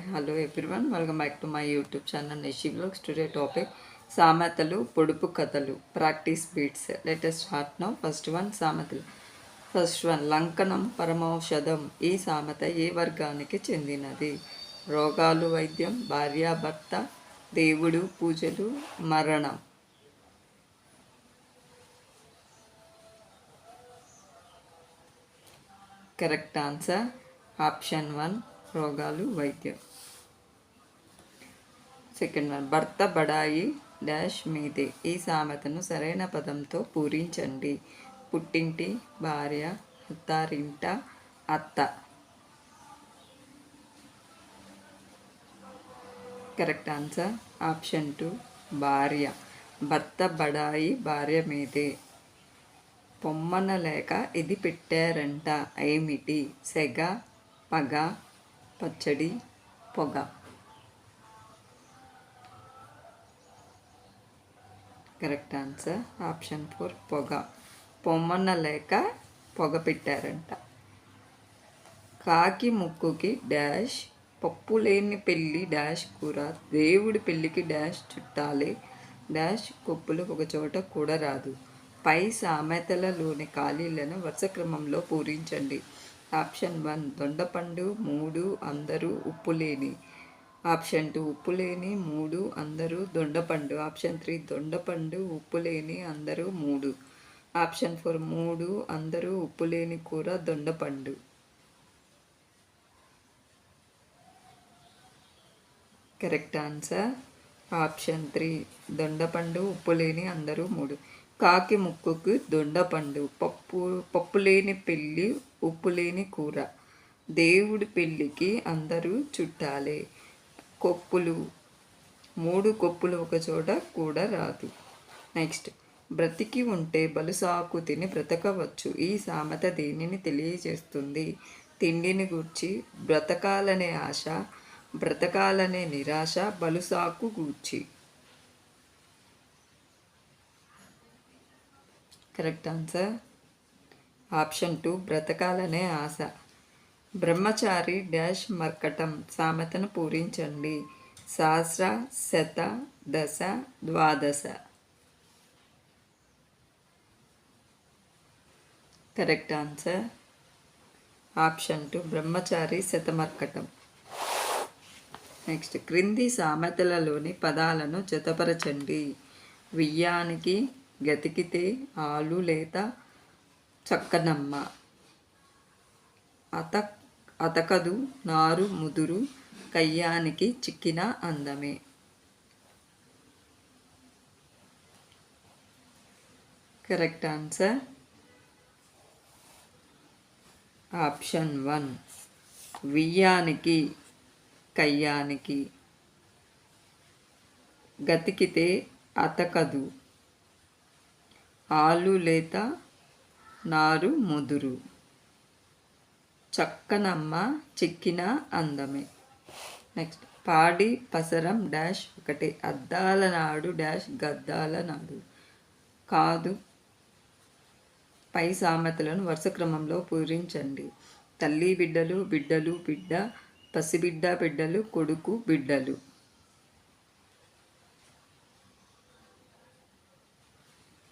Hello everyone, welcome back to my YouTube channel Nishi vlogs. Today topic సామెతలు, పొడుపు కథలు, practice beats. Latest start now. First సామెతలు. First లంకనం పరమౌషధం. ఈ సామెత ఏ వర్గానికి చెందినది? రోగాలు వైద్యం, భార్యాభర్త, దేవుడు పూజలు, మరణం. కరెక్ట్ ఆన్సర్ ఆప్షన్ 1, రోగాలు వైద్యం. సెకండ్ భర్త బడాయి డాష్ మీదే. ఈ సామెతను సరైన పదంతో పూరించండి. పుట్టింటి, భార్య, అత్తారింట, అత్త. కరెక్ట్ ఆన్సర్ ఆప్షన్ 2, భార్య. భర్త బడాయి భార్య మీదే. పొమ్మన లేక ఇది పెట్టారంట. ఏమిటి? సెగ, పగ, పచ్చడి, పొగ. కరెక్ట్ ఆన్సర్ ఆప్షన్ 4, పొగ. పొమ్మన్న లేక పొగ పెట్టారంట. కాకి ముక్కుకి డాష్, పప్పు లేని పెళ్ళి డాష్ కూర, దేవుడి పెళ్ళికి డాష్ చుట్టాలే డాష్ కొప్పులు ఒక చోట కూడా రాదు. పై సామెతలలోని ఖాళీలను వరుస క్రమంలో పూరించండి. ఆప్షన్ 1, దొండపండు 3 అందరూ ఉప్పులేని. ఆప్షన్ 2, ఉప్పులేని 3 అందరూ దొండపండు. ఆప్షన్ 3, దొండపండు ఉప్పులేని అందరూ 3. ఆప్షన్ 4, 3 అందరూ ఉప్పులేని కూర దొండపండు. కరెక్ట్ ఆన్సర్ ఆప్షన్ 3, దొండపండు ఉప్పులేని అందరూ 3. కాకి ముక్కుకు దొండపండు, పప్పులేని పెళ్ళి ఉప్పులేని కూర, దేవుడి పెళ్ళికి అందరూ చుట్టాలే, కొప్పులు 3 కొప్పులు ఒకచోట కూడా రాదు. నెక్స్ట్, బ్రతికి ఉంటే బలుసాకు తిని బ్రతకవచ్చు. ఈ సామెత దేనిని తెలియజేస్తుంది? తిండిని గూర్చి, బ్రతకాలనే ఆశ, బ్రతకాలనే నిరాశ, బలుసాకు గూర్చి. కరెక్ట్ ఆన్సర్ ఆప్షన్ 2, బ్రతకాలనే ఆశ. బ్రహ్మచారి డాష్ మర్కటం. సామెతను పూరించండి. సహస్ర, శత, దశ, ద్వాదశ. కరెక్ట్ ఆన్సర్ ఆప్షన్ 2, బ్రహ్మచారి శతమర్కటం. నెక్స్ట్, క్రింది సామెతలలోని పదాలను జతపరచండి. వియ్యానికి గతికితే ఆలు లేత చక్కనమ్మ, అతకదు నారు ముదురు, కయ్యానికి చిక్కిన అందమే. కరెక్ట్ ఆన్సర్ ఆప్షన్ 1, వియ్యానికి కయ్యానికి, గతికితే అతకదు, ఆలు లేత నారు ముదురు, చక్కనమ్మ చిక్కిన అందమే. నెక్స్ట్, పాడి పసరం డాష్ ఒకటి, అద్దాల నాడు డాష్ గద్దాల నాడు కాదు. పై సామెతలను వరుస క్రమంలో పూరించండి. తల్లి బిడ్డలు, బిడ్డలు బిడ్డ, పసిబిడ్డ బిడ్డలు, కొడుకు బిడ్డలు.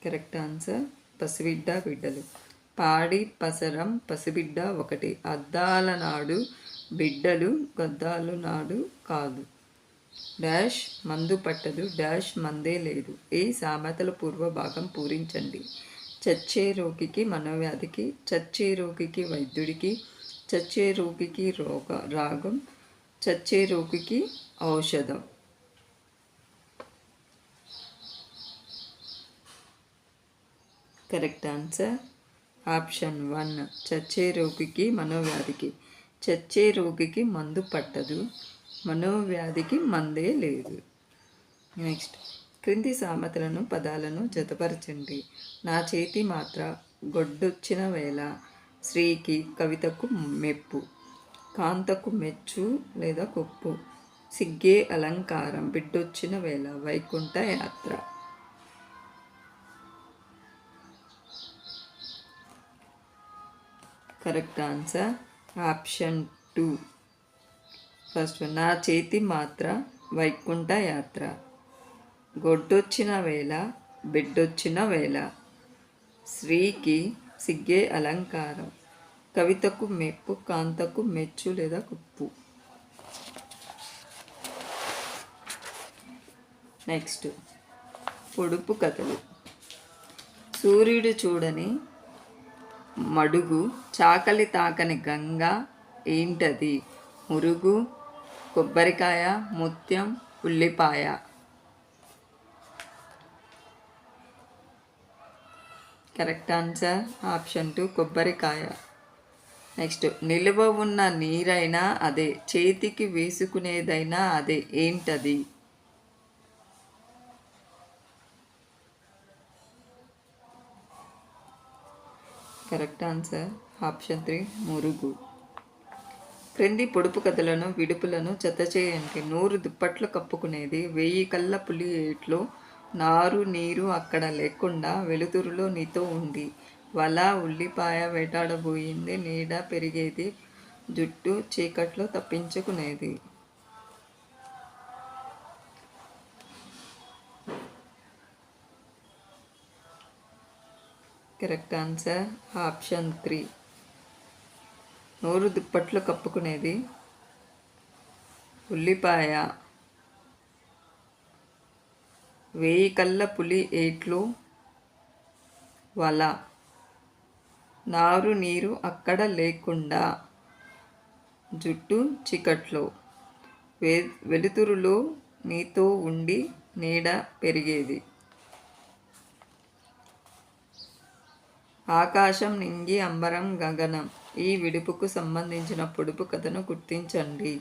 కరెక్ట్ ఆన్సర్ పసిబిడ్డ బిడ్డలు. పాడి పసరం పసిబిడ్డ ఒకటి, అద్దాల నాడు బిడ్డలు గద్దాలు నాడు కాదు. డాష్ మందు పట్టదు డాష్ మందే లేదు. ఈ సామెతల పూర్వ భాగం పూరించండి. చచ్చే రోగికి మనోవ్యాధికి, చచ్చే రోగికి వైద్యుడికి, చచ్చే రోగికి రాగం, చచ్చే రోగికి ఔషధం. కరెక్ట్ ఆన్సర్ ఆప్షన్ 1, చచ్చే రోగికి మనోవ్యాధికి. చచ్చే రోగికి మందు పట్టదు, మనోవ్యాధికి మందే లేదు. నెక్స్ట్, క్రింది సామెతలను పదాలను జతపరచండి. నా చేతి మాత్ర, గొడ్డొచ్చిన వేళ, శ్రీకి కవితకు మెప్పు, కాంతకు మెచ్చు లేదా కొప్పు, సిగ్గే అలంకారం, బిడ్డొచ్చిన వేళ, వైకుంఠ యాత్ర. కరెక్ట్ ఆన్సర్ ఆప్షన్ 2, ఫస్ట్ నా చేతి మాత్ర వైకుంఠ యాత్ర, గొడ్డొచ్చిన వేళ బిడ్డొచ్చిన వేళ, స్త్రీకి సిగ్గే అలంకారం, కవితకు మెప్పు కాంతకు మెచ్చు లేదా కుప్పు. నెక్స్ట్ పొడుపు కథలు. సూర్యుడు చూడని మడుగు, చాకలి తాకని గంగ ఏంటది? మురుగు, కొబ్బరికాయ, ముత్యం, ఉల్లిపాయ. కరెక్ట్ ఆన్సర్ ఆప్షన్ 2 కొబ్బరికాయ. నెక్స్ట్ నిలువ ఉన్న నీరైనా అదే, చేతికి వేసుకునేదైనా అదే, ఏంటది? కరెక్ట్ ఆన్సర్ ఆప్షన్ 3 మురుగు. క్రింది పొడుపు కథలను విడుపులను జత చేయండి. 100 దుప్పట్లు కప్పుకునేది, 1000 కళ్ళ పులి ఏట్లో, నారు నీరు అక్కడ లేకుండా, వెలుతురులో నీతో ఉంది, వల ఉల్లిపాయ వేటాడబోయింది, నీడ పెరిగేది, జుట్టు చీకట్లో తప్పించుకునేది. కరెక్ట్ ఆన్సర్ ఆప్షన్ 3 100 దుప్పట్లు కప్పుకునేది, ఉల్లిపాయ, 1000 కళ్ళ పులి ఏట్లు, వల, నారు నీరు అక్కడ లేకుండా, జుట్టు చీకట్లో, వెలుతురులో నీతో ఉండి, నీడ పెరిగేది. ఆకాశం నింగి అంబరం గగనం. ఈ విడుపుకు సంబంధించిన పొడుపు కథను గుర్తించండి.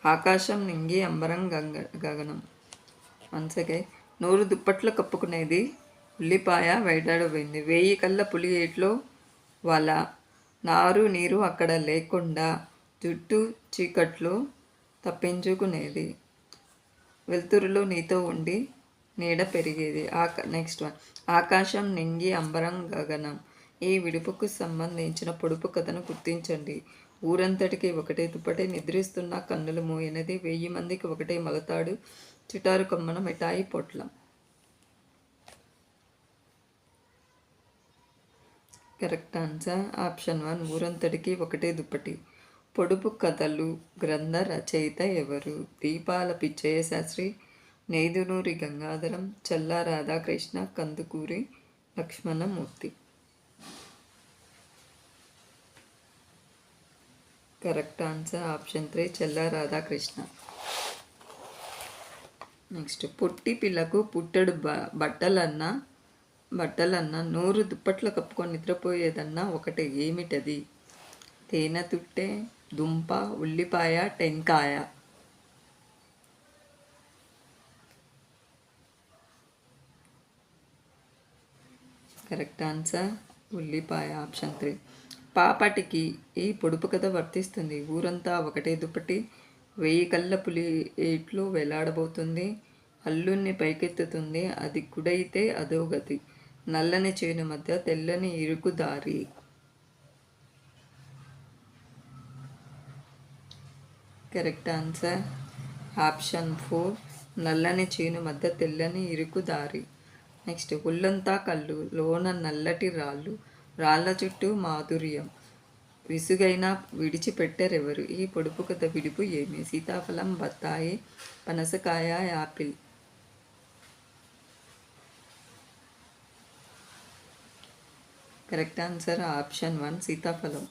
ఆకాశం నింగి అంబరం గగనం. వన్సకే 100 దుప్పట్లు కప్పుకునేది, ఉల్లిపాయ వేటాడబోయింది, 1000 కళ్ళ పులి ఏట్లో, వల, నారు నీరు అక్కడ లేకుండా, జుట్టు చీకట్లో తప్పించుకునేది, వెలుతురులో నీతో ఉండి, నీడ పెరిగేది. నెక్స్ట్ వన్ ఆకాశం నింగి అంబరం గగనం. ఈ విడుపుకు సంబంధించిన పొడుపు కథను గుర్తించండి. ఊరంతటికి ఒకటే దుప్పటి, నిద్రిస్తున్న కన్నులు మోయనిది, 1000 మందికి ఒకటే మలతాడు, చిటారు కొమ్మన మిఠాయి పొట్లం. కరెక్ట్ ఆన్సర్ ఆప్షన్ 1 ఊరంతటికి ఒకటే దుప్పటి. పొడుపు కథలు గ్రంథ రచయిత ఎవరు? Deepala Pichchayya Sastri, Nedunuri Gangadharam, Challa Radhakrishna, Kandukuri Lakshmanamurthy. Correct answer option 3 Challa Radhakrishna. Next పొట్టి పిల్లకు పుట్టడు బట్టలన్నా 100 దుప్పట్లు కప్పుకొని నిద్రపోయేదన్నా ఒకటే, ఏమిటది? తేనె తుట్టె, దుంప, ఉల్లిపాయ, టెంకాయ. కరెక్ట్ ఆన్సర్ ఉల్లిపాయ ఆప్షన్ 3. పాపటికి ఈ పొడుపు కథ వర్తిస్తుంది. ఊరంతా ఒకటే దుప్పటి, 1000 కళ్ళ పులి ఏట్లో వేలాడబోతుంది, అల్లుణ్ణి పైకెత్తుతుంది, అది కుడైతే అధోగతి, నల్లని చేను మధ్య తెల్లని ఇరుకు దారి. కరెక్ట్ ఆన్సర్ ఆప్షన్ 4 నల్లని చేను మధ్య తెల్లని ఇరుకు దారి. నెక్స్ట్ ఒళ్ళంతా కళ్ళు, లోన నల్లటి రాళ్ళు, రాళ్ళ చుట్టూ మాధుర్యం, విసుగైనా విడిచిపెట్టరెవరు? ఈ పొడుపు కథ విడుపు ఏమి? సీతాఫలం, బత్తాయి, పనసకాయ, యాపిల్. కరెక్ట్ ఆన్సర్ ఆప్షన్ 1 సీతాఫలం.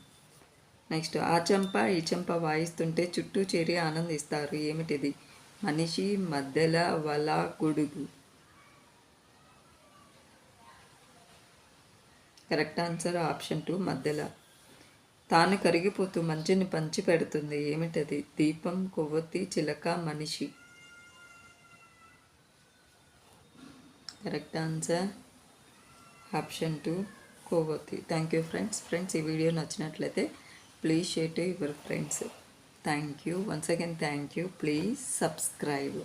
నెక్స్ట్ ఆ చెంప ఈ చెంప వాయిస్తుంటే చుట్టూ చేరి ఆనందిస్తారు, ఏమిటిది? మనిషి, మధ్యల, వల, గొడుగు. కరెక్ట్ ఆన్సర్ ఆప్షన్ 2 మధ్యల. తాను కరిగిపోతూ మంచిని పంచి పెడుతుంది, ఏమిటది? దీపం, కొవ్వొత్తి, చిలక, మనిషి. కరెక్ట్ ఆన్సర్ ఆప్షన్ 2 కొవ్వొత్తి. థ్యాంక్ యూ ఫ్రెండ్స్ ఈ వీడియో నచ్చినట్లయితే please share to your friends. Thank you once again. Thank you. Please subscribe.